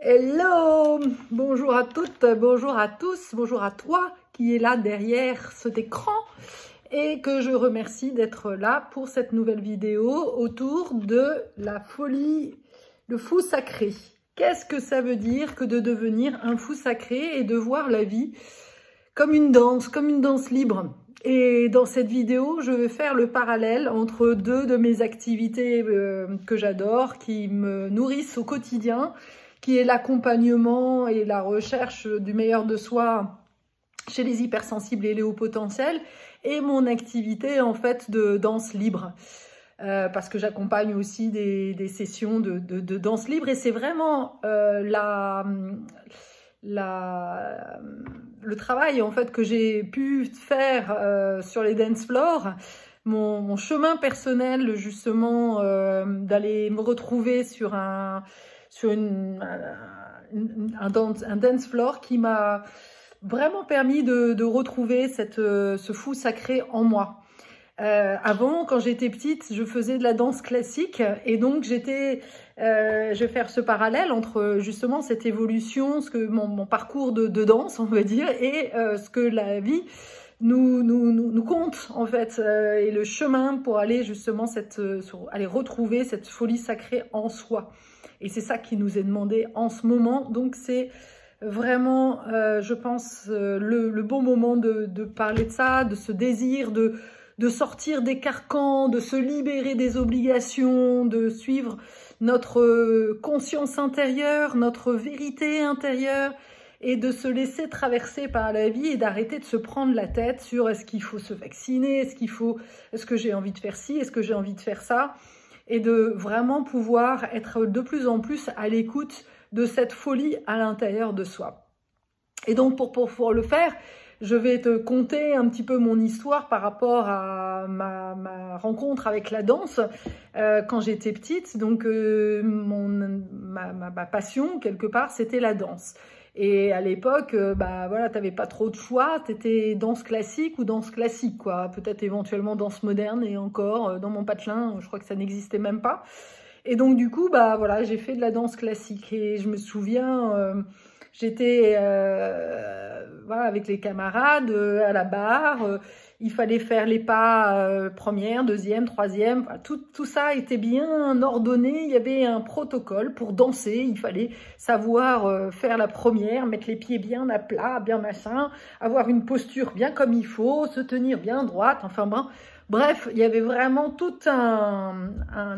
Hello, bonjour à toutes, bonjour à tous, bonjour à toi qui est là derrière cet écran et que je remercie d'être là pour cette nouvelle vidéo autour de la folie, le fou sacré. Qu'est-ce que ça veut dire que de devenir un fou sacré et de voir la vie comme une danse libre? Et dans cette vidéo, je vais faire le parallèle entre deux de mes activités que j'adore, qui me nourrissent au quotidien, qui est l'accompagnement et la recherche du meilleur de soi chez les hypersensibles et les hauts potentiels, et mon activité en fait de danse libre. Parce que j'accompagne aussi des sessions de danse libre, et c'est vraiment le travail en fait que j'ai pu faire sur les dance floors, mon chemin personnel justement, d'aller me retrouver sur un dance floor qui m'a vraiment permis de retrouver ce fou sacré en moi. Avant, quand j'étais petite, je faisais de la danse classique, et donc je vais faire ce parallèle entre justement cette évolution, mon parcours de danse, on va dire, et ce que la vie nous compte en fait, et le chemin pour aller justement aller retrouver cette folie sacrée en soi. Et c'est ça qui nous est demandé en ce moment. Donc c'est vraiment, je pense, le bon moment de parler de ça, de ce désir de sortir des carcans, de se libérer des obligations, de suivre notre conscience intérieure, notre vérité intérieure, et de se laisser traverser par la vie et d'arrêter de se prendre la tête sur est-ce qu'il faut se vacciner, est-ce que j'ai envie de faire ci, est-ce que j'ai envie de faire ça, et de vraiment pouvoir être de plus en plus à l'écoute de cette folie à l'intérieur de soi. Et donc pour le faire, je vais te conter un petit peu mon histoire par rapport à ma rencontre avec la danse quand j'étais petite. Donc ma passion quelque part, c'était la danse. Et à l'époque, voilà, t'avais pas trop de choix, t'étais danse classique ou danse classique, quoi. Peut-être éventuellement danse moderne, et encore, dans mon patelin, je crois que ça n'existait même pas. Et donc du coup, voilà, j'ai fait de la danse classique, et je me souviens, j'étais voilà, avec les camarades à la barre, il fallait faire les pas première, deuxième, troisième, tout ça était bien ordonné, il y avait un protocole pour danser, il fallait savoir faire la première, mettre les pieds bien à plat, bien machin, avoir une posture bien comme il faut, se tenir bien droite, enfin bon, bref, il y avait vraiment tout un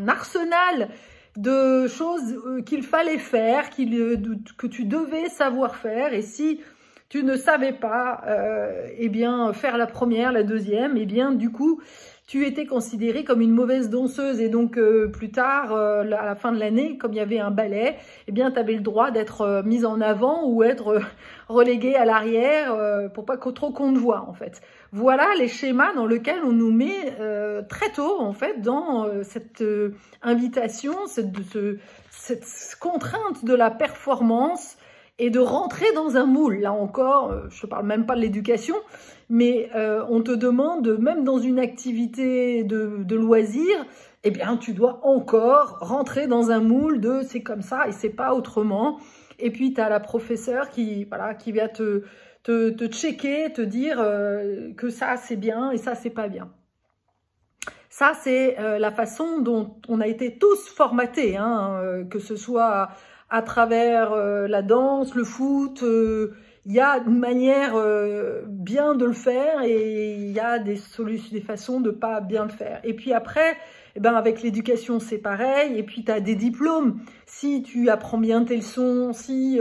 arsenal de choses qu'il fallait faire, que tu devais savoir faire, et si tu ne savais pas eh bien faire la première, la deuxième, eh bien du coup tu étais considérée comme une mauvaise danseuse, et donc plus tard, à la fin de l'année, comme il y avait un ballet, eh bien tu avais le droit d'être mise en avant ou être reléguée à l'arrière pour pas trop qu'on te voit en fait. Voilà les schémas dans lesquels on nous met très tôt en fait dans cette invitation, cette contrainte de la performance, et de rentrer dans un moule. Là encore, je ne parle même pas de l'éducation, mais on te demande, même dans une activité de loisir, eh bien, tu dois encore rentrer dans un moule de c'est comme ça et c'est pas autrement. Et puis, tu as la professeure qui vient te checker, te dire que ça, c'est bien et ça, c'est pas bien. Ça, c'est la façon dont on a été tous formatés, hein, que ce soit à travers la danse, le foot, il y a une manière bien de le faire, et il y a des façons de pas bien le faire. Et puis après, eh ben avec l'éducation, c'est pareil. Et puis tu as des diplômes. Si tu apprends bien tes leçons, si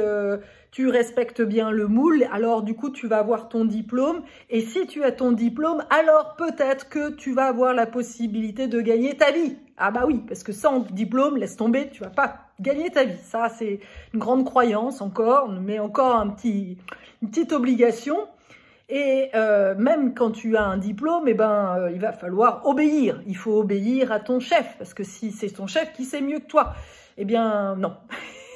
tu respectes bien le moule, alors du coup, tu vas avoir ton diplôme. Et si tu as ton diplôme, alors peut-être que tu vas avoir la possibilité de gagner ta vie. Ah bah oui, parce que sans diplôme, laisse tomber, tu vas pas gagner ta vie. Ça, c'est une grande croyance encore, mais encore une petite obligation. Et même quand tu as un diplôme, eh ben, il va falloir obéir. Il faut obéir à ton chef, parce que si c'est ton chef qui sait mieux que toi, eh bien non.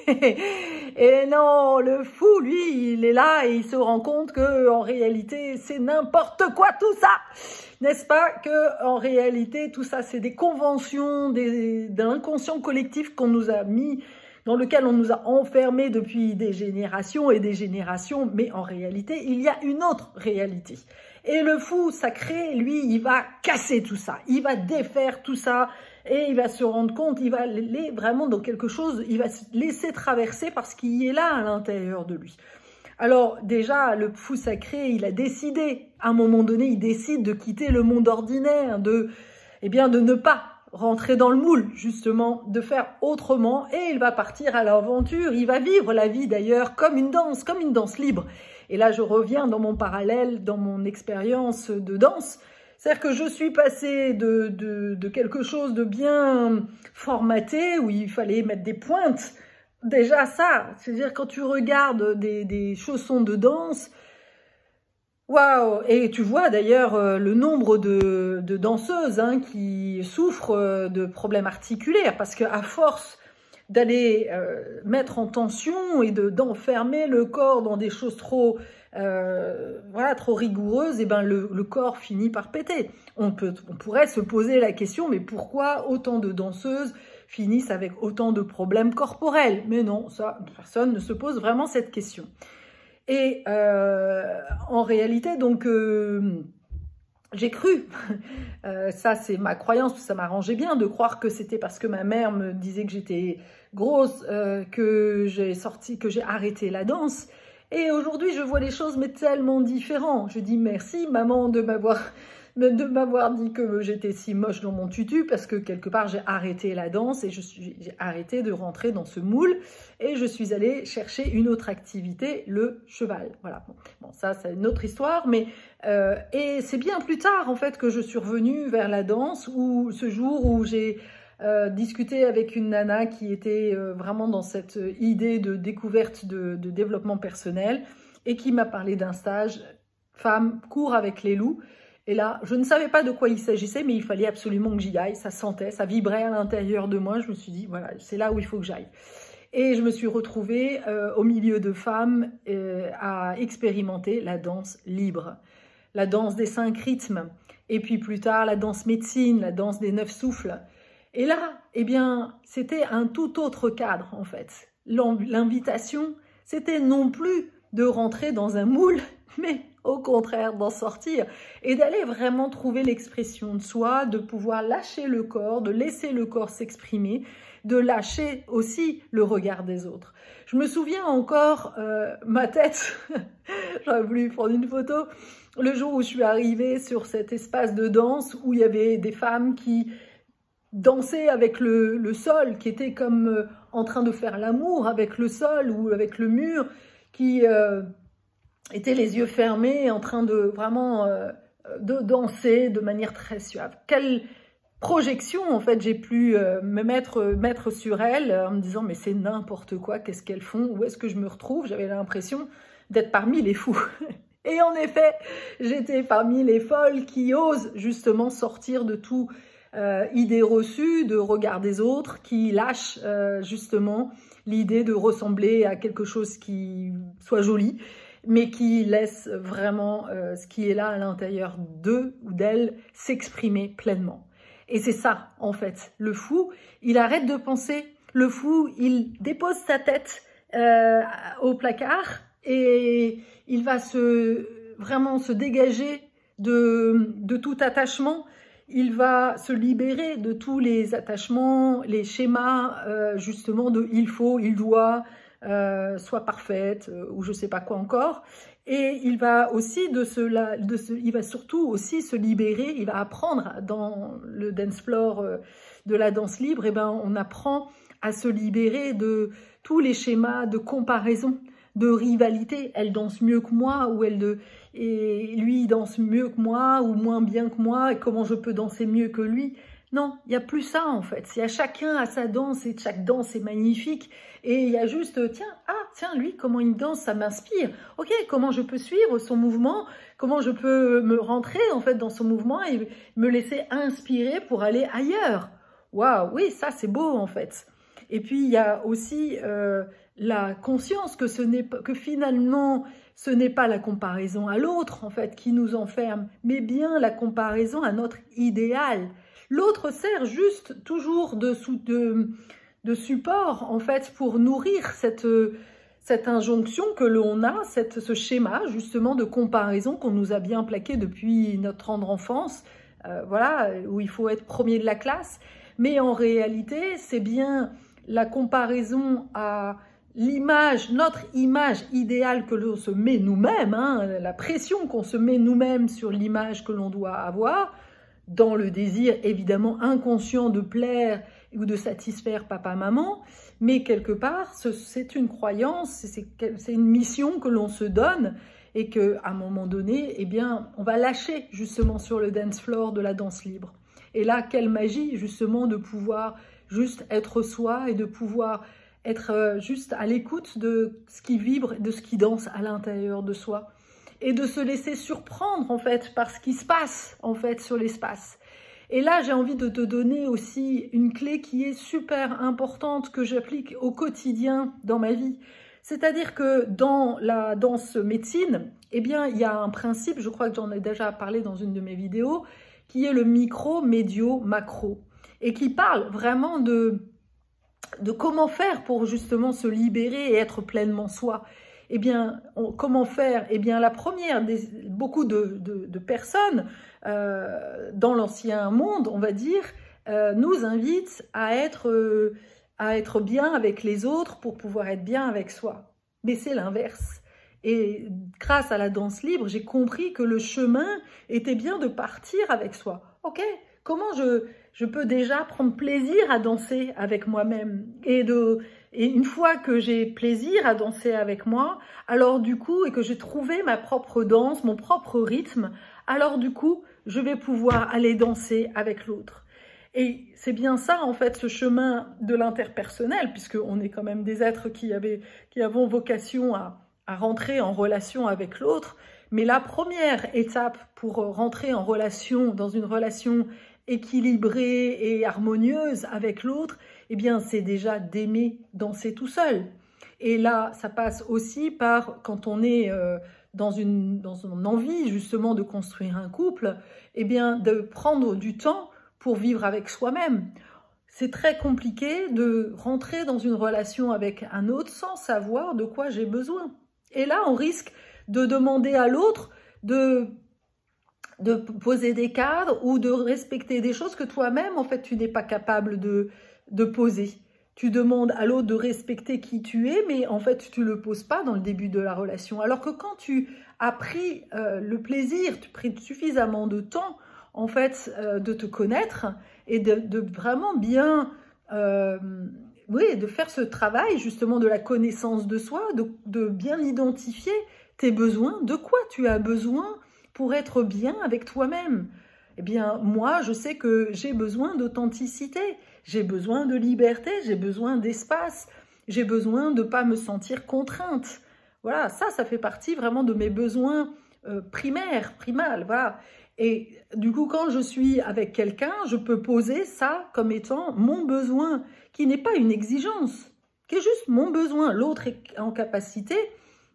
Et non, le fou, lui, il est là et il se rend compte que en réalité, c'est n'importe quoi tout ça. N'est-ce pas que en réalité, tout ça, c'est des conventions, d'un inconscient collectif qu'on nous a mis dans lequel on nous a enfermés depuis des générations et des générations, mais en réalité, il y a une autre réalité. Et le fou sacré, lui, il va casser tout ça, il va défaire tout ça, et il va se rendre compte, il va aller vraiment dans quelque chose, il va se laisser traverser parce qu'il est là à l'intérieur de lui. Alors déjà, le fou sacré, il a décidé, à un moment donné, il décide de quitter le monde ordinaire, de ne pas rentrer dans le moule, justement, de faire autrement, et il va partir à l'aventure, il va vivre la vie d'ailleurs comme une danse libre. Et là, je reviens dans mon parallèle, dans mon expérience de danse, c'est-à-dire que je suis passée de quelque chose de bien formaté, où il fallait mettre des pointes. Déjà ça, c'est-à-dire quand tu regardes des chaussons de danse, waouh! Et tu vois d'ailleurs le nombre de danseuses qui souffrent de problèmes articulaires, parce qu'à force d'aller mettre en tension et d'enfermer le corps dans des choses trop rigoureuses, et ben le corps finit par péter. On pourrait se poser la question, mais pourquoi autant de danseuses finissent avec autant de problèmes corporels? Mais non, ça, personne ne se pose vraiment cette question. Et en réalité, donc, j'ai cru, ça c'est ma croyance, ça m'arrangeait bien de croire que c'était parce que ma mère me disait que j'étais grosse, que j'ai arrêté la danse. Et aujourd'hui, je vois les choses mais tellement différentes. Je dis merci maman de m'avoir dit que j'étais si moche dans mon tutu, parce que quelque part j'ai arrêté la danse et j'ai arrêté de rentrer dans ce moule et je suis allée chercher une autre activité, le cheval. Voilà. Bon, ça c'est une autre histoire, mais et c'est bien plus tard en fait que je suis revenue vers la danse, ou ce jour où j'ai discuté avec une nana qui était vraiment dans cette idée de découverte de développement personnel et qui m'a parlé d'un stage femme court avec les loups. Et là, je ne savais pas de quoi il s'agissait, mais il fallait absolument que j'y aille. Ça sentait, ça vibrait à l'intérieur de moi. Je me suis dit, voilà, c'est là où il faut que j'aille. Et je me suis retrouvée au milieu de femmes à expérimenter la danse libre, la danse des 5 rythmes, et puis plus tard la danse médecine, la danse des 9 souffles. Et là, eh bien, c'était un tout autre cadre en fait. L'invitation, c'était non plus de rentrer dans un moule, mais au contraire d'en sortir et d'aller vraiment trouver l'expression de soi, de pouvoir lâcher le corps, de laisser le corps s'exprimer, de lâcher aussi le regard des autres. Je me souviens encore ma tête, j'aurais voulu prendre une photo, le jour où je suis arrivée sur cet espace de danse où il y avait des femmes qui dansaient avec le sol, qui étaient comme en train de faire l'amour avec le sol ou avec le mur, qui étaient les yeux fermés, en train de vraiment de danser de manière très suave. Quelle projection, en fait, j'ai pu me mettre sur elles en me disant « mais c'est n'importe quoi, qu'est-ce qu'elles font? Où est-ce que je me retrouve ?» J'avais l'impression d'être parmi les fous. Et en effet, j'étais parmi les folles qui osent justement sortir de tout idée reçue, de regard des autres, qui lâchent justement l'idée de ressembler à quelque chose qui soit joli, mais qui laisse vraiment ce qui est là à l'intérieur d'eux ou d'elles s'exprimer pleinement. Et c'est ça, en fait. Le fou, il arrête de penser. Le fou, il dépose sa tête au placard et il va vraiment se dégager de tout attachement. Il va se libérer de tous les attachements, les schémas, justement, de « il faut »,« il doit », soit parfaite ou je sais pas quoi encore, et il va aussi il va surtout aussi se libérer. Il va apprendre dans le dance floor de la danse libre, et ben on apprend à se libérer de tous les schémas de comparaison, de rivalité. Elle danse mieux que moi, et lui il danse mieux que moi ou moins bien que moi, et comment je peux danser mieux que lui? Non, il n'y a plus ça en fait. Il y a chacun à sa danse et chaque danse est magnifique. Et il y a juste, tiens, lui, comment il danse, ça m'inspire. Ok, comment je peux suivre son mouvement? Comment je peux me rentrer en fait dans son mouvement et me laisser inspirer pour aller ailleurs? Waouh, oui, ça c'est beau en fait. Et puis il y a aussi la conscience que finalement ce n'est pas la comparaison à l'autre en fait qui nous enferme, mais bien la comparaison à notre idéal. L'autre sert juste toujours de support, en fait, pour nourrir cette injonction que l'on a, ce schéma, justement, de comparaison qu'on nous a bien plaqué depuis notre tendre enfance, voilà, où il faut être premier de la classe. Mais en réalité, c'est bien la comparaison à l'image, notre image idéale que l'on se met nous-mêmes, hein, la pression qu'on se met nous-mêmes sur l'image que l'on doit avoir, dans le désir évidemment inconscient de plaire ou de satisfaire papa-maman, mais quelque part, c'est une croyance, c'est une mission que l'on se donne et qu'à un moment donné, eh bien, on va lâcher justement sur le dance floor de la danse libre. Et là, quelle magie justement de pouvoir juste être soi et de pouvoir être juste à l'écoute de ce qui vibre, de ce qui danse à l'intérieur de soi. Et de se laisser surprendre, en fait, par ce qui se passe, en fait, sur l'espace. Et là, j'ai envie de te donner aussi une clé qui est super importante, que j'applique au quotidien dans ma vie. C'est-à-dire que dans la danse médecine, eh bien, il y a un principe, je crois que j'en ai déjà parlé dans une de mes vidéos, qui est le micro, médio, macro. Et qui parle vraiment de comment faire pour justement se libérer et être pleinement soi. Eh bien, comment faire? Eh bien, la première, beaucoup de personnes dans l'ancien monde, on va dire, nous invitent à être bien avec les autres pour pouvoir être bien avec soi. Mais c'est l'inverse. Et grâce à la danse libre, j'ai compris que le chemin était bien de partir avec soi. Ok, comment je peux déjà prendre plaisir à danser avec moi-même et une fois que j'ai plaisir à danser avec moi, alors du coup, et que j'ai trouvé ma propre danse, mon propre rythme, alors du coup, je vais pouvoir aller danser avec l'autre. Et c'est bien ça, en fait, ce chemin de l'interpersonnel, puisqu'on est quand même des êtres qui avons vocation à rentrer en relation avec l'autre. Mais la première étape pour rentrer en relation, dans une relation équilibrée et harmonieuse avec l'autre, eh bien, c'est déjà d'aimer danser tout seul. Et là, ça passe aussi par, quand on est dans une envie, justement, de construire un couple, eh bien, de prendre du temps pour vivre avec soi-même. C'est très compliqué de rentrer dans une relation avec un autre sans savoir de quoi j'ai besoin. Et là, on risque de demander à l'autre de poser des cadres ou de respecter des choses que toi-même, en fait, tu n'es pas capable de poser. Tu demandes à l'autre de respecter qui tu es, mais en fait, tu ne le poses pas dans le début de la relation. Alors que quand tu as pris le plaisir, tu as pris suffisamment de temps, en fait, de te connaître et de vraiment bien... oui, de faire ce travail justement de la connaissance de soi, de bien identifier tes besoins, de quoi tu as besoin pour être bien avec toi-même. Eh bien, moi, je sais que j'ai besoin d'authenticité, j'ai besoin de liberté, j'ai besoin d'espace, j'ai besoin de ne pas me sentir contrainte. Voilà, ça fait partie vraiment de mes besoins primals, voilà. Et du coup, quand je suis avec quelqu'un, je peux poser ça comme étant mon besoin, qui n'est pas une exigence, qui est juste mon besoin. L'autre est en capacité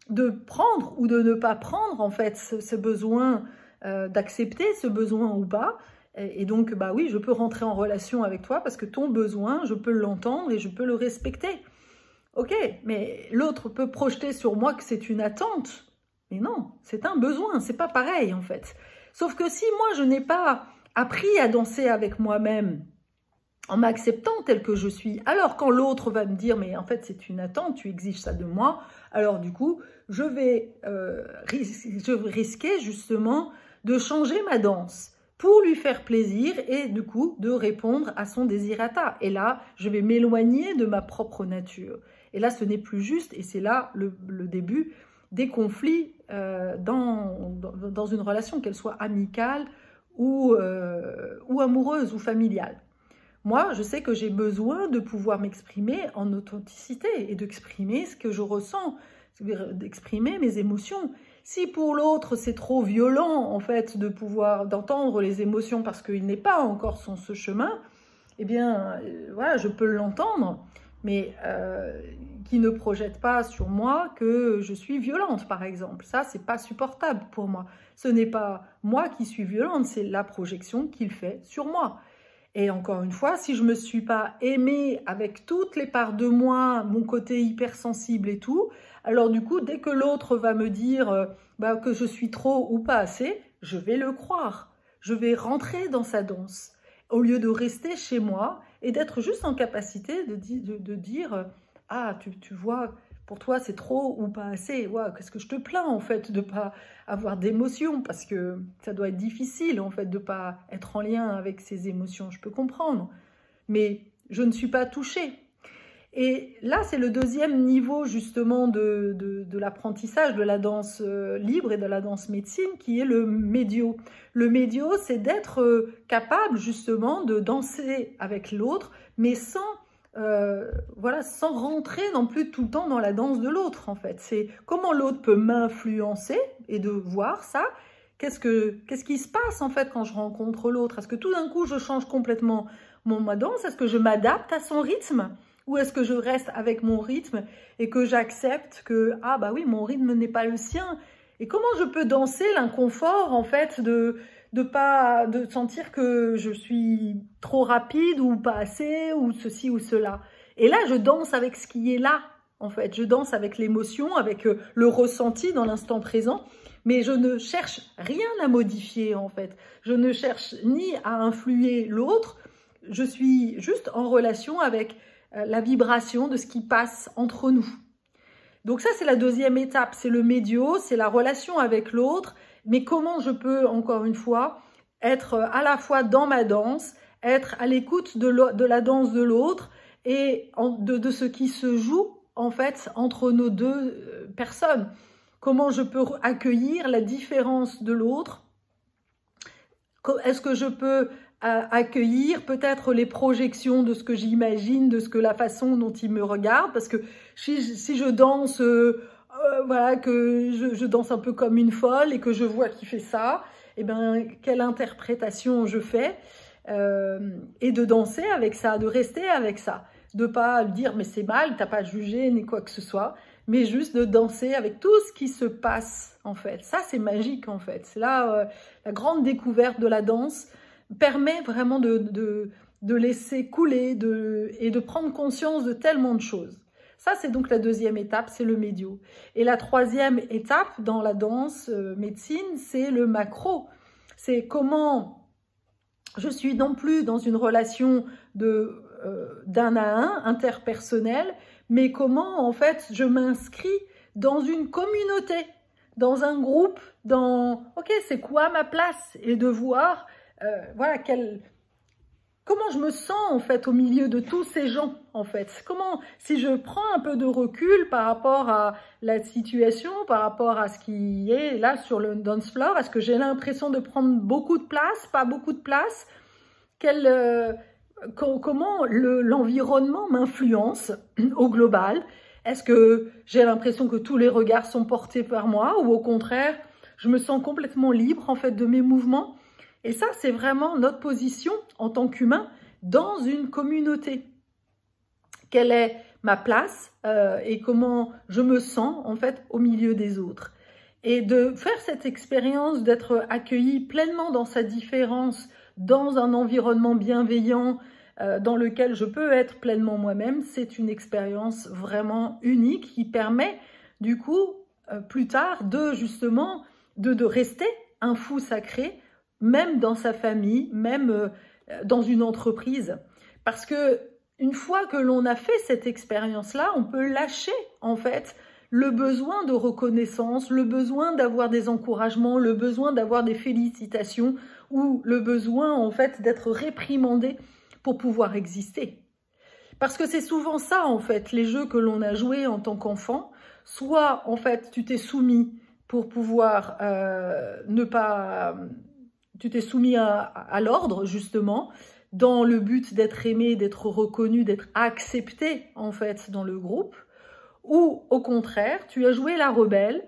de prendre ou de ne pas prendre, en fait, ce besoin, d'accepter ce besoin ou pas. Et donc, bah oui, je peux rentrer en relation avec toi parce que ton besoin, je peux l'entendre et je peux le respecter. Ok, mais l'autre peut projeter sur moi que c'est une attente. Mais non, c'est un besoin, c'est pas pareil, en fait. Sauf que si moi, je n'ai pas appris à danser avec moi-même, en m'acceptant tel que je suis, alors quand l'autre va me dire, mais en fait, c'est une attente, tu exiges ça de moi, alors du coup, je vais risquer justement de changer ma danse pour lui faire plaisir et du coup, de répondre à son désirata. Et là, je vais m'éloigner de ma propre nature. Et là, ce n'est plus juste et c'est là le début des conflits dans une relation, qu'elle soit amicale ou amoureuse ou familiale. Moi, je sais que j'ai besoin de pouvoir m'exprimer en authenticité et d'exprimer ce que je ressens, d'exprimer mes émotions. Si pour l'autre, c'est trop violent, en fait, d'entendre les émotions parce qu'il n'est pas encore sur ce chemin, eh bien, voilà, je peux l'entendre, mais qui ne projette pas sur moi que je suis violente, par exemple. Ça, c'est pas supportable pour moi. Ce n'est pas moi qui suis violente, c'est la projection qu'il fait sur moi. Et encore une fois, si je me suis pas aimée avec toutes les parts de moi, mon côté hypersensible et tout, alors du coup, dès que l'autre va me dire que je suis trop ou pas assez, je vais le croire. Je vais rentrer dans sa danse, au lieu de rester chez moi et d'être juste en capacité de dire « Ah, tu vois, pour toi, c'est trop ou pas assez. Ouais, qu'est-ce que je te plains, en fait, de pas avoir d'émotions, parce que ça doit être difficile, en fait, de pas être en lien avec ces émotions. Je peux comprendre, mais je ne suis pas touchée. » Et là, c'est le deuxième niveau, justement, de l'apprentissage de la danse libre et de la danse médecine, qui est le médio. Le médio, c'est d'être capable, justement, de danser avec l'autre, mais sans sans rentrer non plus tout le temps dans la danse de l'autre, en fait. C'est comment l'autre peut m'influencer et de voir ça. Qu'est-ce qui se passe, en fait, quand je rencontre l'autre? Est-ce que tout d'un coup, je change complètement ma danse? Est-ce que je m'adapte à son rythme? Ou est-ce que je reste avec mon rythme et que j'accepte que, ah bah oui, mon rythme n'est pas le sien? Et comment je peux danser l'inconfort, en fait, de sentir que je suis trop rapide ou pas assez ou ceci ou cela. Et là, je danse avec ce qui est là, en fait. Je danse avec l'émotion, avec le ressenti dans l'instant présent, mais je ne cherche rien à modifier, en fait. Je ne cherche ni à influer l'autre, je suis juste en relation avec la vibration de ce qui passe entre nous. Donc ça, c'est la deuxième étape, c'est le médio, c'est la relation avec l'autre. Mais comment je peux, encore une fois, être à la fois dans ma danse, être à l'écoute de la danse de l'autre et de ce qui se joue, en fait, entre nos deux personnes. Comment je peux accueillir la différence de l'autre? Est-ce que je peux accueillir peut-être les projections de ce que j'imagine, de la façon dont il me regarde? Parce que si je danse... voilà, que je danse un peu comme une folle et que je vois qu'il fait ça, et bien, quelle interprétation je fais et de danser avec ça, de rester avec ça, de pas dire mais c'est mal, t'as pas jugé ni quoi que ce soit, mais juste de danser avec tout ce qui se passe, en fait. Ça, c'est magique, en fait. C'est là la grande découverte de la danse permet vraiment de laisser couler et de prendre conscience de tellement de choses. Ça, c'est donc la deuxième étape, c'est le médio. Et la troisième étape dans la danse médecine, c'est le macro. C'est comment je suis non plus dans une relation d'un à un, interpersonnelle, mais comment, en fait, je m'inscris dans une communauté, dans un groupe, ok, c'est quoi ma place? Et de voir, voilà, comment je me sens, en fait, au milieu de tous ces gens, en fait? Comment, si je prends un peu de recul par rapport à la situation, par rapport à ce qui est là sur le dance floor, est-ce que j'ai l'impression de prendre beaucoup de place, pas beaucoup de place? Comment l'environnement m'influence au global? Est-ce que j'ai l'impression que tous les regards sont portés vers moi ou au contraire, je me sens complètement libre, en fait, de mes mouvements? Et ça, c'est vraiment notre position en tant qu'humain dans une communauté. Quelle est ma place et comment je me sens, en fait, au milieu des autres. Et de faire cette expérience d'être accueilli pleinement dans sa différence, dans un environnement bienveillant, dans lequel je peux être pleinement moi-même, c'est une expérience vraiment unique qui permet, du coup, plus tard, justement, de rester un fou sacré, même dans sa famille, même dans une entreprise. Parce que une fois que l'on a fait cette expérience-là, on peut lâcher, en fait, le besoin de reconnaissance, le besoin d'avoir des encouragements, le besoin d'avoir des félicitations ou le besoin, en fait, d'être réprimandé pour pouvoir exister. Parce que c'est souvent ça, en fait, les jeux que l'on a joués en tant qu'enfant. Soit, en fait, tu t'es soumis pour pouvoir tu t'es soumis à l'ordre, justement, dans le but d'être aimé, d'être reconnu, d'être accepté, en fait, dans le groupe. Ou, au contraire, tu as joué la rebelle,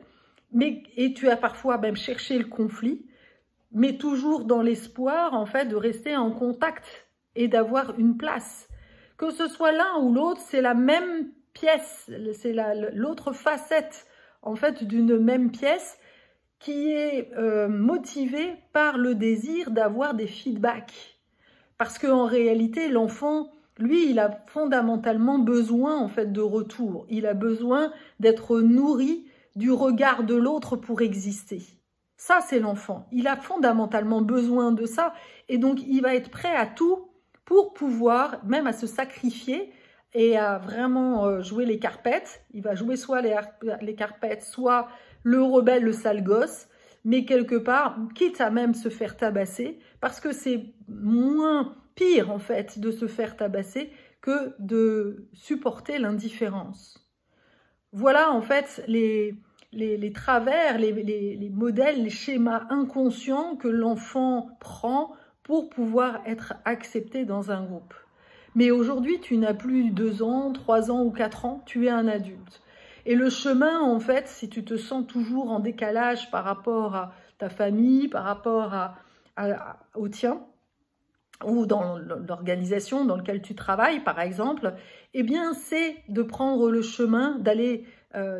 et tu as parfois même cherché le conflit, mais toujours dans l'espoir, en fait, de rester en contact et d'avoir une place. Que ce soit l'un ou l'autre, c'est la même pièce, c'est l'autre facette, en fait, d'une même pièce qui est motivée par le désir d'avoir des feedbacks. Parce qu'en réalité, l'enfant, lui, il a fondamentalement besoin en fait de retour. Il a besoin d'être nourri du regard de l'autre pour exister. Ça, c'est l'enfant. Il a fondamentalement besoin de ça. Et donc, il va être prêt à tout pour pouvoir, même à se sacrifier et à vraiment jouer les carpettes. Il va jouer soit les carpettes, soit le rebelle, le sale gosse. Mais quelque part, quitte à même se faire tabasser, parce que c'est moins pire, en fait, de se faire tabasser que de supporter l'indifférence. Voilà, en fait, les travers, les modèles, les schémas inconscients que l'enfant prend pour pouvoir être accepté dans un groupe. Mais aujourd'hui, tu n'as plus 2 ans, 3 ans ou 4 ans, tu es un adulte. Et le chemin, en fait, si tu te sens toujours en décalage par rapport à ta famille, par rapport au tien, ou dans l'organisation dans laquelle tu travailles, par exemple, eh bien, c'est de prendre le chemin, d'aller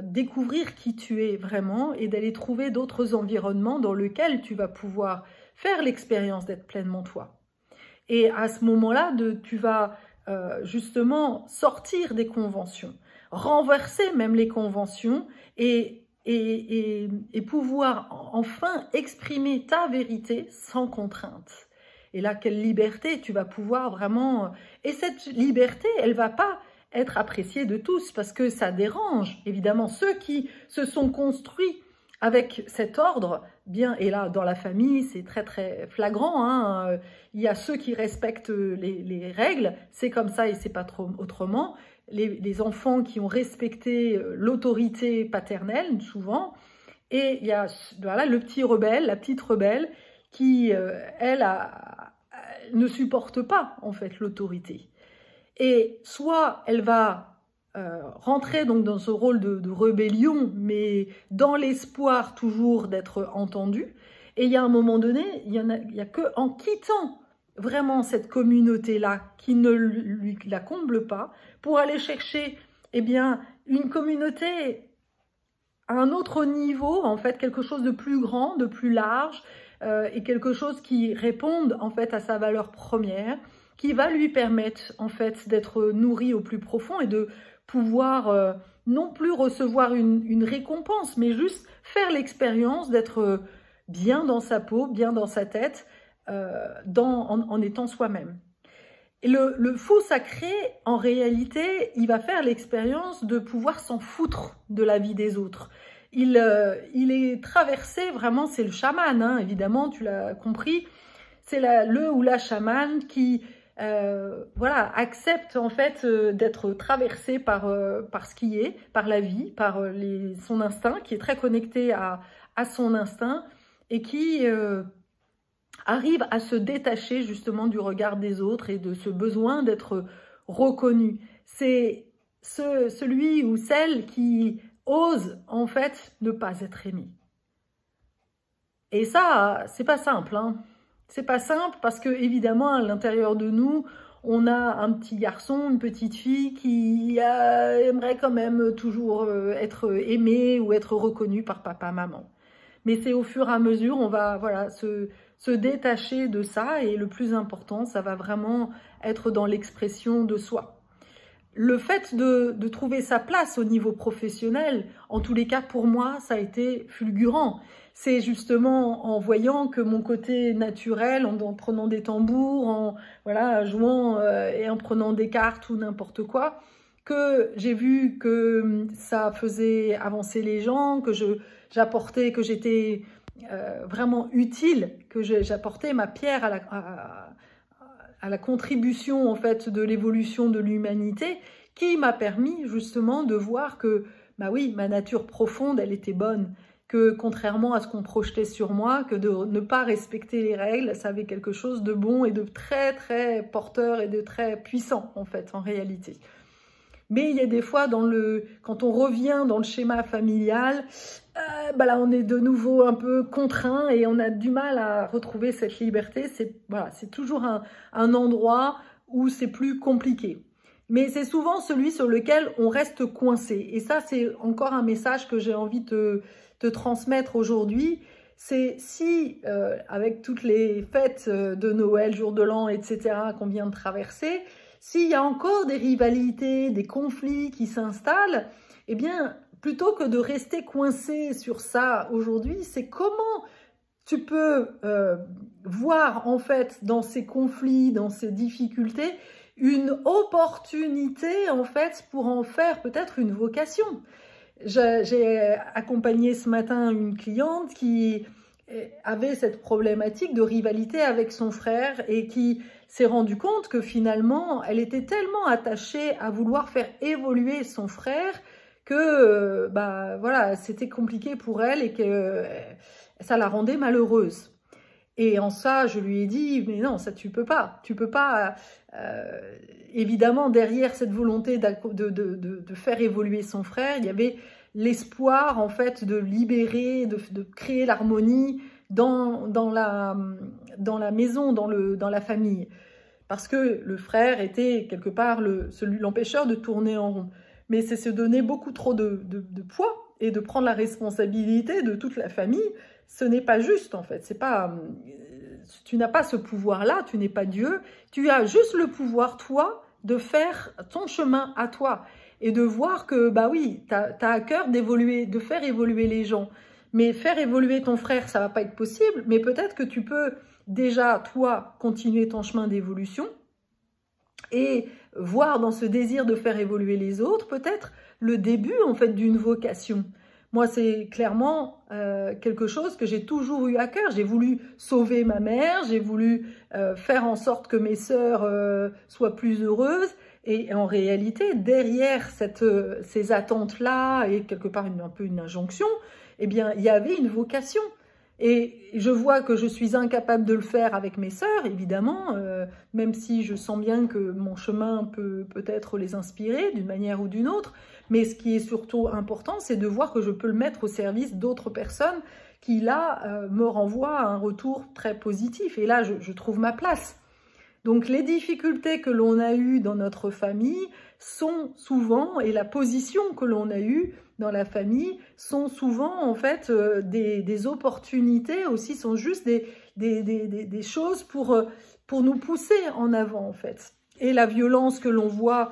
découvrir qui tu es vraiment et d'aller trouver d'autres environnements dans lesquels tu vas pouvoir faire l'expérience d'être pleinement toi. Et à ce moment-là, tu vas justement sortir des conventions, renverser même les conventions et pouvoir enfin exprimer ta vérité sans contrainte. Et là, quelle liberté tu vas pouvoir vraiment... Et cette liberté, elle ne va pas être appréciée de tous parce que ça dérange. Évidemment, ceux qui se sont construits avec cet ordre, bien, et là, dans la famille, c'est très, très flagrant, hein, il y a ceux qui respectent les règles, c'est comme ça et c'est pas trop autrement. Les enfants qui ont respecté l'autorité paternelle, souvent, et il y a voilà, le petit rebelle, la petite rebelle, qui, elle, ne supporte pas, en fait, l'autorité. Et soit elle va rentrer donc dans ce rôle de rébellion, mais dans l'espoir toujours d'être entendue. Et il y a un moment donné, il y a que en quittant vraiment cette communauté-là qui ne la comble pas, pour aller chercher eh bien, une communauté à un autre niveau, en fait, quelque chose de plus grand, de plus large, et quelque chose qui réponde en fait à sa valeur première, qui va lui permettre en fait d'être nourri au plus profond et de pouvoir non plus recevoir une récompense, mais juste faire l'expérience d'être bien dans sa peau, bien dans sa tête, en étant soi-même. Et le fou sacré, en réalité, il va faire l'expérience de pouvoir s'en foutre de la vie des autres. Il est traversé, vraiment, c'est le chaman, hein, évidemment, tu l'as compris, c'est le ou la chamane qui voilà, accepte en fait d'être traversé par ce qui est, par la vie, par son instinct, qui est très connecté à son instinct et qui arrive à se détacher justement du regard des autres et de ce besoin d'être reconnu. C'est celui ou celle qui ose en fait ne pas être aimé. Et ça, c'est pas simple, hein. C'est pas simple parce que évidemment à l'intérieur de nous, on a un petit garçon, une petite fille qui aimerait quand même toujours être aimé ou être reconnu par papa, maman. Mais c'est au fur et à mesure, on va voilà, se détacher de ça et le plus important, ça va vraiment être dans l'expression de soi. Le fait de trouver sa place au niveau professionnel, en tous les cas pour moi, ça a été fulgurant. C'est justement en voyant que mon côté naturel, en prenant des tambours, en voilà, jouant et en prenant des cartes ou n'importe quoi, que j'ai vu que ça faisait avancer les gens, que j'apportais, que j'étais vraiment utile, que j'apportais ma pierre à la contribution en fait de l'évolution de l'humanité, qui m'a permis justement de voir que bah oui, ma nature profonde, elle était bonne, que contrairement à ce qu'on projetait sur moi, que de ne pas respecter les règles, ça avait quelque chose de bon et de très très porteur et de très puissant en fait en réalité. Mais il y a des fois, quand on revient dans le schéma familial, bah là, on est de nouveau un peu contraint et on a du mal à retrouver cette liberté. Voilà, c'est toujours un endroit où c'est plus compliqué. Mais c'est souvent celui sur lequel on reste coincé. Et ça, c'est encore un message que j'ai envie de te transmettre aujourd'hui. c'est si, avec toutes les fêtes de Noël, jour de l'an, etc., qu'on vient de traverser, s'il y a encore des rivalités, des conflits qui s'installent, eh bien, plutôt que de rester coincé sur ça aujourd'hui, c'est comment tu peux voir, en fait, dans ces conflits, dans ces difficultés, une opportunité, en fait, pour en faire peut-être une vocation. J'ai accompagné ce matin une cliente qui avait cette problématique de rivalité avec son frère et qui s'est rendu compte que finalement, elle était tellement attachée à vouloir faire évoluer son frère que bah, voilà, c'était compliqué pour elle et que ça la rendait malheureuse. Et en ça, je lui ai dit, mais non, ça tu peux pas. Tu peux pas, évidemment, derrière cette volonté de faire évoluer son frère, il y avait l'espoir, en fait, de libérer, de créer l'harmonie dans la maison, dans la famille. Parce que le frère était, quelque part, l'empêcheur de tourner en rond. Mais c'est se donner beaucoup trop de poids et de prendre la responsabilité de toute la famille. Ce n'est pas juste, en fait. C'est pas, tu n'as pas ce pouvoir-là, tu n'es pas Dieu. Tu as juste le pouvoir, toi, de faire ton chemin à toi et de voir que, bah oui, tu as à cœur d'évoluer, de faire évoluer les gens. Mais faire évoluer ton frère, ça va pas être possible. Mais peut-être que tu peux déjà, toi, continuer ton chemin d'évolution et voir dans ce désir de faire évoluer les autres, peut-être le début, en fait, d'une vocation. Moi, c'est clairement quelque chose que j'ai toujours eu à cœur. J'ai voulu sauver ma mère, j'ai voulu faire en sorte que mes sœurs soient plus heureuses. Et en réalité, derrière ces attentes-là, et quelque part un peu une injonction, eh bien, il y avait une vocation. Et je vois que je suis incapable de le faire avec mes sœurs, évidemment, même si je sens bien que mon chemin peut peut-être les inspirer d'une manière ou d'une autre. Mais ce qui est surtout important, c'est de voir que je peux le mettre au service d'autres personnes qui, là, me renvoient à un retour très positif. Et là, je trouve ma place. Donc, les difficultés que l'on a eues dans notre famille sont souvent, et la position que l'on a eue dans la famille, sont souvent, en fait, des opportunités aussi, sont juste des choses pour nous pousser en avant, en fait. Et la violence que l'on voit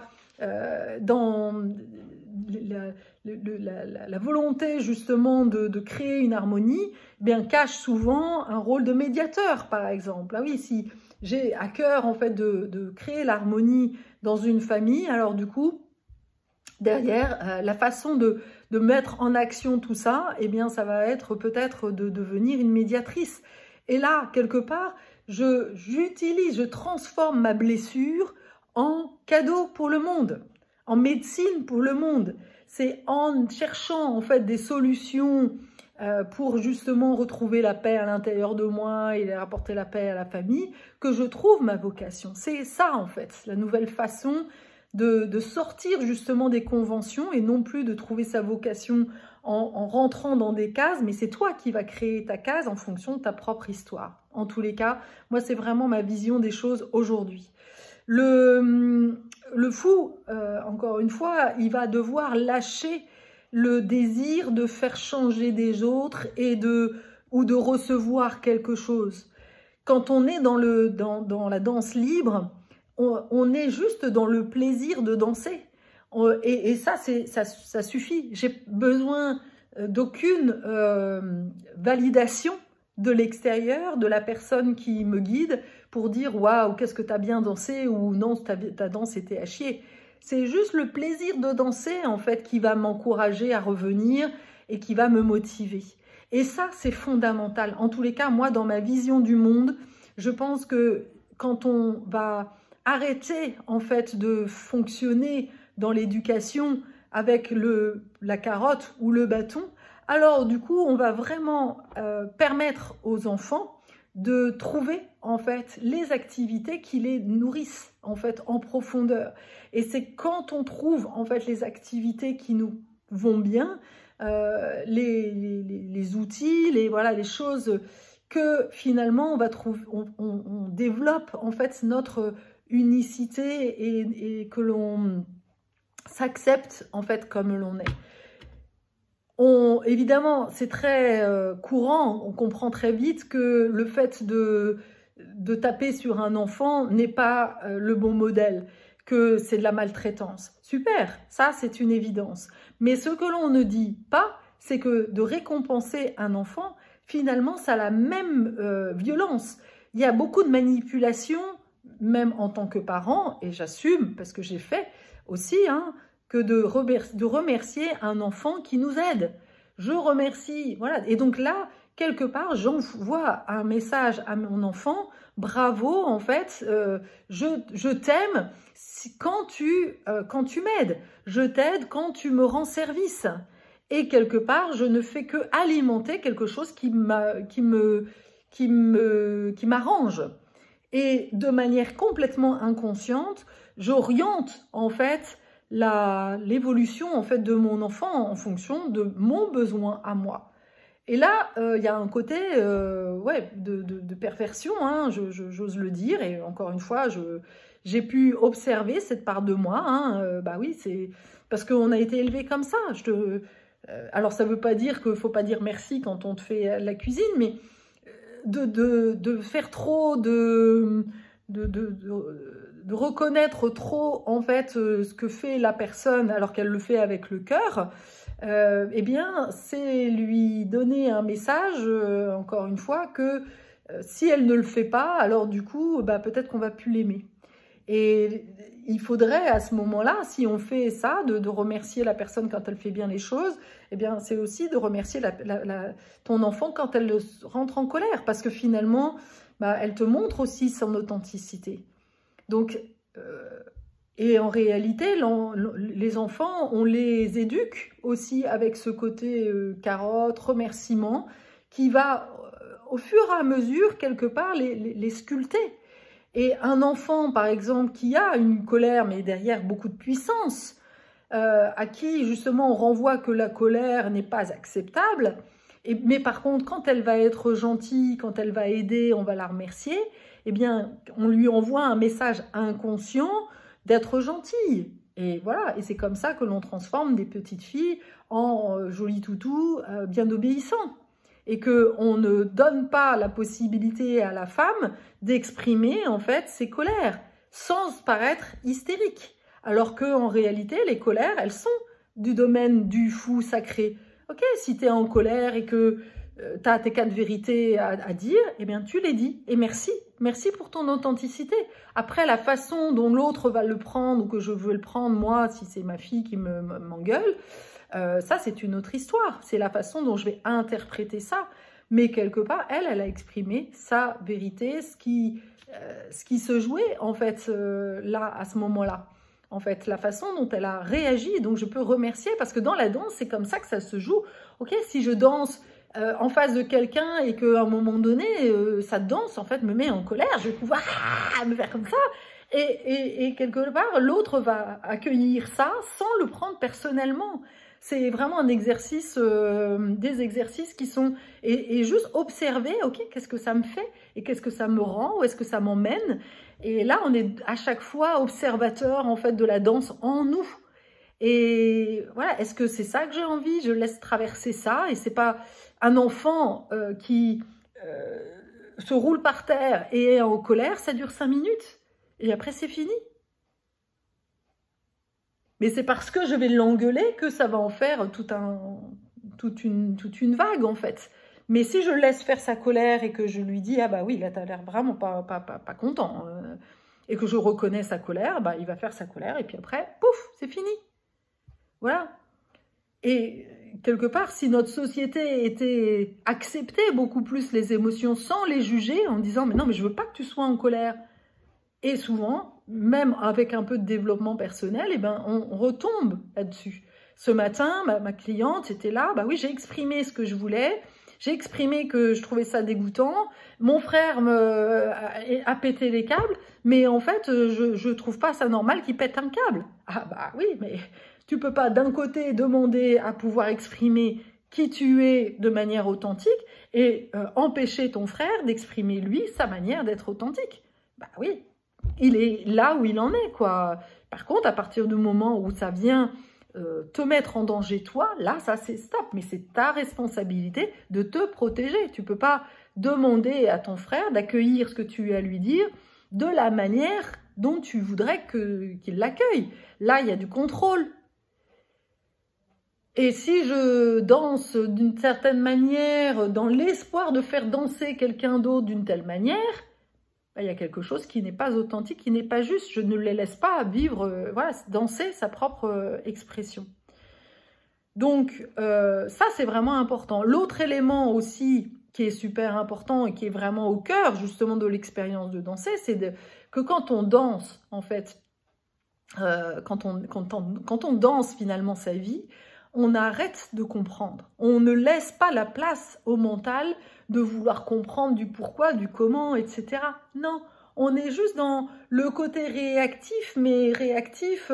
dans la volonté justement de créer une harmonie, eh bien, cache souvent un rôle de médiateur, par exemple. Ah oui, si j'ai à cœur en fait de créer l'harmonie dans une famille, alors du coup, derrière, la façon de mettre en action tout ça, eh bien, ça va être peut-être de devenir une médiatrice. Et là, quelque part, je transforme ma blessure en cadeau pour le monde, en médecine pour le monde. C'est en cherchant en fait des solutions pour justement retrouver la paix à l'intérieur de moi et apporter la paix à la famille que je trouve ma vocation. C'est ça en fait, la nouvelle façon de sortir justement des conventions et non plus de trouver sa vocation en rentrant dans des cases, mais c'est toi qui vas créer ta case en fonction de ta propre histoire. En tous les cas, moi c'est vraiment ma vision des choses aujourd'hui. Le fou, encore une fois, il va devoir lâcher le désir de faire changer des autres ou de recevoir quelque chose. Quand on est dans la danse libre, on est juste dans le plaisir de danser. Et ça suffit. J'ai besoin d'aucune validation de l'extérieur, de la personne qui me guide, pour dire « Waouh, qu'est-ce que tu as bien dansé » ou « Non, ta danse était à chier ». C'est juste le plaisir de danser, en fait, qui va m'encourager à revenir et qui va me motiver. Et ça, c'est fondamental. En tous les cas, moi, dans ma vision du monde, je pense que quand on va arrêter, en fait, de fonctionner dans l'éducation avec la carotte ou le bâton, alors du coup, on va vraiment permettre aux enfants de trouver en fait les activités qui les nourrissent en fait en profondeur. Et c'est quand on trouve en fait les activités qui nous vont bien, les outils, les choses que finalement on va trouver, on développe en fait notre unicité et que l'on s'accepte en fait comme l'on est. Évidemment, c'est très courant, on comprend très vite que le fait de taper sur un enfant n'est pas le bon modèle, que c'est de la maltraitance. Super, ça c'est une évidence. Mais ce que l'on ne dit pas, c'est que de récompenser un enfant, finalement, ça a la même violence. Il y a beaucoup de manipulation, même en tant que parent, et j'assume, parce que j'ai fait aussi, hein, que de remercier un enfant qui nous aide. Je remercie, voilà. Et donc là, quelque part, j'envoie un message à mon enfant, bravo, en fait, je t'aime quand tu m'aides, je t'aide quand tu me rends service. Et quelque part, je ne fais que alimenter quelque chose qui m'arrange. Et de manière complètement inconsciente, j'oriente en fait l'évolution en fait de mon enfant en fonction de mon besoin à moi. Et là, il y a un côté ouais, de perversion, hein, j'ose le dire, et encore une fois, j'ai pu observer cette part de moi. Hein, bah oui, c'est parce qu'on a été élevé comme ça. Alors, ça ne veut pas dire qu'il ne faut pas dire merci quand on te fait la cuisine, mais de faire trop, de reconnaître trop en fait ce que fait la personne alors qu'elle le fait avec le cœur, eh bien c'est lui donner un message, encore une fois, que si elle ne le fait pas, alors du coup bah, peut-être qu'on va plus l'aimer. Et il faudrait à ce moment-là, si on fait ça, de remercier la personne quand elle fait bien les choses, eh bien c'est aussi de remercier ton enfant quand elle rentre en colère, parce que finalement, bah, elle te montre aussi son authenticité. Donc, et en réalité, les enfants, on les éduque aussi avec ce côté carotte, remerciement, qui va au fur et à mesure, quelque part, les sculpter. Et un enfant, par exemple, qui a une colère, mais derrière beaucoup de puissance, à qui justement on renvoie que la colère n'est pas acceptable, mais par contre, quand elle va être gentille, quand elle va aider, on va la remercier, eh bien, on lui envoie un message inconscient d'être gentille. Et voilà, et c'est comme ça que l'on transforme des petites filles en jolis toutous bien obéissants. Et qu'on ne donne pas la possibilité à la femme d'exprimer en fait ses colères sans paraître hystérique. Alors qu'en réalité, les colères, elles sont du domaine du fou sacré. Ok, si tu es en colère et que tu as tes 4 vérités à dire, eh bien tu les dis. Et merci. Merci pour ton authenticité. Après, la façon dont l'autre va le prendre ou que je veux le prendre, moi, si c'est ma fille qui m'engueule, ça, c'est une autre histoire. C'est la façon dont je vais interpréter ça. Mais quelque part, elle a exprimé sa vérité, ce qui se jouait, en fait, là, à ce moment-là. En fait, la façon dont elle a réagi. Donc, je peux remercier parce que dans la danse, c'est comme ça que ça se joue. Ok, si je danse en face de quelqu'un et qu'à un moment donné, sa danse, en fait, me met en colère, je vais pouvoir me faire comme ça. Et quelque part, l'autre va accueillir ça sans le prendre personnellement. C'est vraiment un exercice, des exercices qui sont... Et juste observer, ok, qu'est-ce que ça me fait? Et qu'est-ce que ça me rend? Où est-ce que ça m'emmène? Et là, on est à chaque fois observateur, en fait, de la danse en nous. Et voilà, est-ce que c'est ça que j'ai envie? Je laisse traverser ça. Et c'est pas un enfant qui se roule par terre et est en colère, ça dure 5 minutes. Et après, c'est fini. Mais c'est parce que je vais l'engueuler que ça va en faire toute une vague, en fait. Mais si je laisse faire sa colère et que je lui dis « Ah bah oui, là, t'as l'air vraiment pas content et que je reconnais sa colère, bah, il va faire sa colère et puis après, pouf, c'est fini. » Voilà. Et quelque part, si notre société était acceptait beaucoup plus les émotions sans les juger, en disant « Mais non, mais je veux pas que tu sois en colère. » Et souvent, même avec un peu de développement personnel, eh ben, on retombe là-dessus. Ce matin, ma cliente était là, bah oui, j'ai exprimé ce que je voulais, j'ai exprimé que je trouvais ça dégoûtant, mon frère a pété les câbles, mais en fait, je trouve pas ça normal qu'il pète un câble. Ah bah oui, mais tu peux pas d'un côté demander à pouvoir exprimer qui tu es de manière authentique et empêcher ton frère d'exprimer lui sa manière d'être authentique. Bah oui. Il est là où il en est, quoi. Par contre, à partir du moment où ça vient te mettre en danger toi, là, ça c'est stop. Mais c'est ta responsabilité de te protéger. Tu peux pas demander à ton frère d'accueillir ce que tu as à lui dire de la manière dont tu voudrais qu'il l'accueille. Là, il y a du contrôle. Et si je danse d'une certaine manière, dans l'espoir de faire danser quelqu'un d'autre d'une telle manière, il y a quelque chose qui n'est pas authentique, qui n'est pas juste. Je ne les laisse pas vivre, voilà, danser sa propre expression. Donc, ça, c'est vraiment important. L'autre élément aussi qui est super important et qui est vraiment au cœur, justement, de l'expérience de danser, c'est que quand on danse, en fait, quand on danse finalement sa vie, on arrête de comprendre. On ne laisse pas la place au mental de vouloir comprendre du pourquoi, du comment, etc. Non, on est juste dans le côté réactif, mais réactif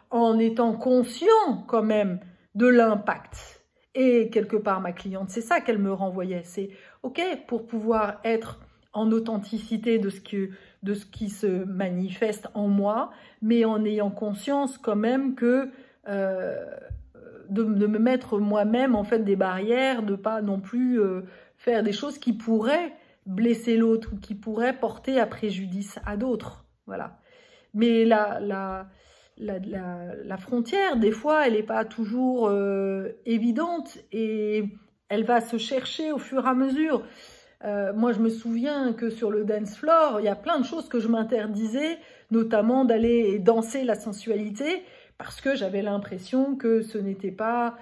en étant conscient quand même de l'impact. Et quelque part, ma cliente, c'est ça qu'elle me renvoyait. C'est OK, pour pouvoir être en authenticité de ce qui se manifeste en moi, mais en ayant conscience quand même que de me mettre moi-même en fait des barrières, de pas non plus faire des choses qui pourraient blesser l'autre ou qui pourraient porter à préjudice à d'autres. Voilà. Mais la frontière, des fois, elle n'est pas toujours évidente et elle va se chercher au fur et à mesure. Moi, je me souviens que sur le dance floor, il y a plein de choses que je m'interdisais, notamment d'aller danser la sensualité, parce que j'avais l'impression que ce n'était pas,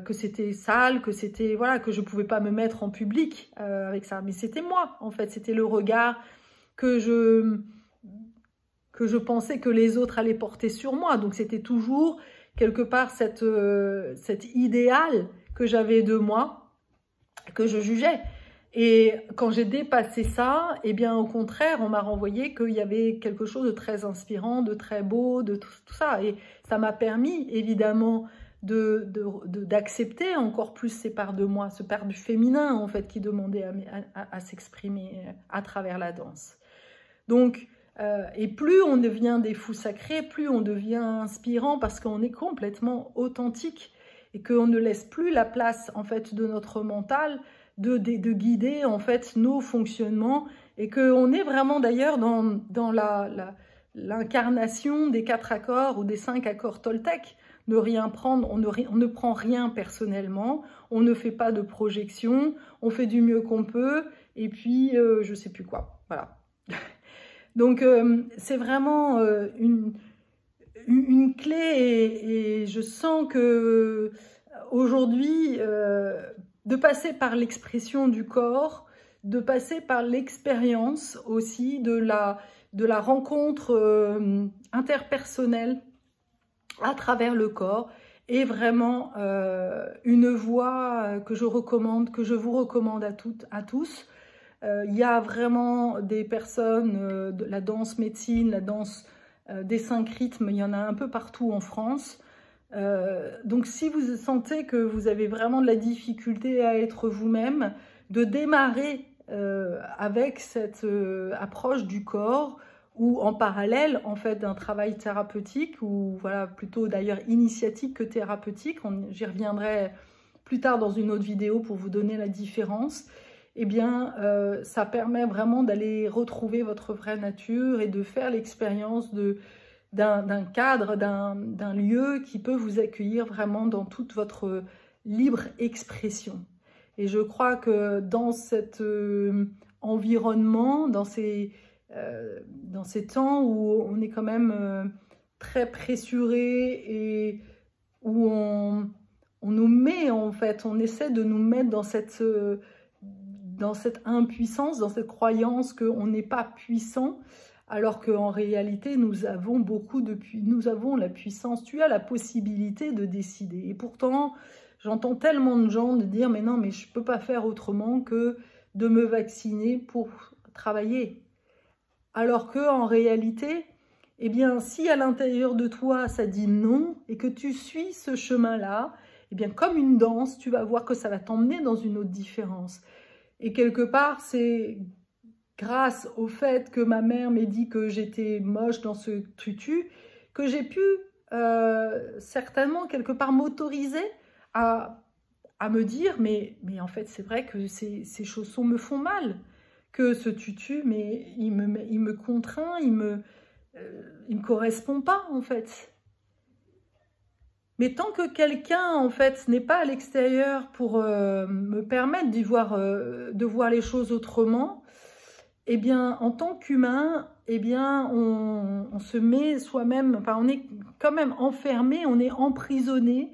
que c'était sale, que c'était, voilà, que je ne pouvais pas me mettre en public avec ça. Mais c'était moi, en fait, c'était le regard que je pensais que les autres allaient porter sur moi. Donc c'était toujours quelque part cet idéal que j'avais de moi, que je jugeais. Et quand j'ai dépassé ça, eh bien au contraire, on m'a renvoyé qu'il y avait quelque chose de très inspirant, de très beau, de tout ça. Et ça m'a permis évidemment d'accepter encore plus ces parts de moi, ce part du féminin en fait qui demandait à s'exprimer à travers la danse. Donc, et plus on devient des fous sacrés, plus on devient inspirant parce qu'on est complètement authentique et qu'on ne laisse plus la place en fait de notre mental de guider en fait nos fonctionnements et qu'on est vraiment d'ailleurs dans l'incarnation des 4 accords ou des 5 accords Toltec. Ne rien prendre, on ne prend rien personnellement, on ne fait pas de projection, on fait du mieux qu'on peut et puis je sais plus quoi, voilà. Donc c'est vraiment une clé et je sens que aujourd'hui de passer par l'expression du corps, de passer par l'expérience aussi de la rencontre interpersonnelle à travers le corps est vraiment une voie que je recommande, que je vous recommande à toutes, à tous. Il y a vraiment des personnes de la danse médecine, la danse des 5 rythmes, il y en a un peu partout en France. Donc si vous sentez que vous avez vraiment de la difficulté à être vous-même, de démarrer avec cette approche du corps ou en parallèle en fait d'un travail thérapeutique ou voilà plutôt d'ailleurs initiatique que thérapeutique, j'y reviendrai plus tard dans une autre vidéo pour vous donner la différence. Eh bien, ça permet vraiment d'aller retrouver votre vraie nature et de faire l'expérience d'un cadre, d'un lieu qui peut vous accueillir vraiment dans toute votre libre expression. Et je crois que dans cet environnement, dans ces temps où on est quand même très pressuré et où on nous met en fait, on essaie de nous mettre dans cette impuissance, dans cette croyance qu'on n'est pas puissant, alors qu'en réalité, nous avons la puissance, tu as la possibilité de décider. Et pourtant, j'entends tellement de gens dire « mais non, mais je ne peux pas faire autrement que de me vacciner pour travailler ». Alors qu'en réalité, eh bien, si à l'intérieur de toi, ça dit non, et que tu suis ce chemin-là, eh bien, comme une danse, tu vas voir que ça va t'emmener dans une autre différence. Et quelque part, c'est grâce au fait que ma mère m'ait dit que j'étais moche dans ce tutu, que j'ai pu certainement quelque part m'autoriser à me dire, mais en fait c'est vrai que ces chaussons me font mal, que ce tutu, mais il me contraint, il me correspond pas en fait. Mais tant que quelqu'un, en fait, n'est pas à l'extérieur pour me permettre de voir les choses autrement, eh bien, en tant qu'humain, eh bien, on se met soi-même, enfin, on est quand même enfermé, on est emprisonné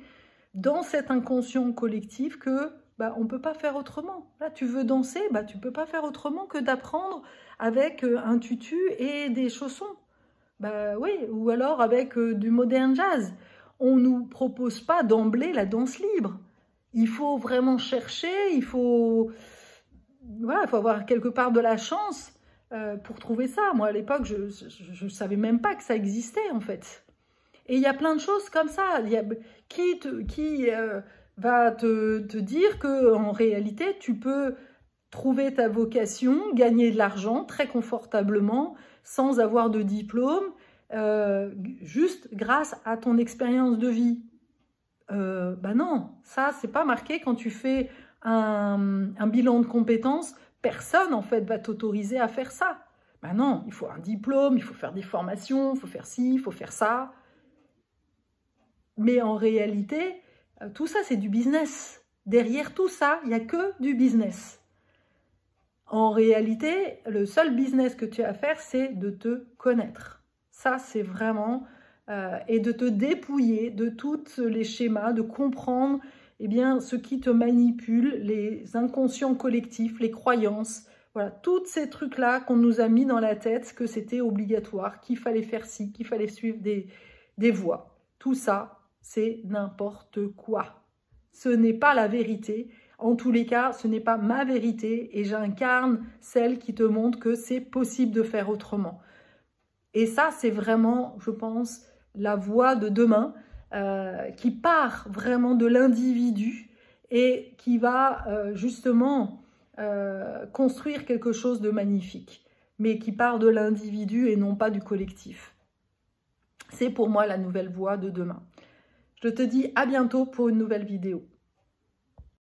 dans cet inconscient collectif que bah, on ne peut pas faire autrement. Là, tu veux danser, bah, tu ne peux pas faire autrement que d'apprendre avec un tutu et des chaussons. Bah oui, ou alors avec du modern jazz. On ne nous propose pas d'emblée la danse libre. Il faut vraiment chercher, il faut avoir quelque part de la chance pour trouver ça. Moi, à l'époque, je ne savais même pas que ça existait, en fait. Et il y a plein de choses comme ça. Qui va te dire qu'en réalité, tu peux trouver ta vocation, gagner de l'argent très confortablement, sans avoir de diplôme, juste grâce à ton expérience de vie. Ben non, ça c'est pas marqué quand tu fais un bilan de compétences. Personne en fait va t'autoriser à faire ça. Ben non, il faut un diplôme, il faut faire des formations, il faut faire ci, il faut faire ça. Mais en réalité, tout ça c'est du business. Derrière tout ça, il n'y a que du business. En réalité, le seul business que tu as à faire, c'est de te connaître. Ça, c'est vraiment... et de te dépouiller de tous les schémas, de comprendre eh bien, ce qui te manipule, les inconscients collectifs, les croyances, voilà, tous ces trucs-là qu'on nous a mis dans la tête, que c'était obligatoire, qu'il fallait faire ci, qu'il fallait suivre des voies. Tout ça, c'est n'importe quoi. Ce n'est pas la vérité. En tous les cas, ce n'est pas ma vérité et j'incarne celle qui te montre que c'est possible de faire autrement. Et ça, c'est vraiment, je pense, la voie de demain qui part vraiment de l'individu et qui va justement construire quelque chose de magnifique, mais qui part de l'individu et non pas du collectif. C'est pour moi la nouvelle voie de demain. Je te dis à bientôt pour une nouvelle vidéo.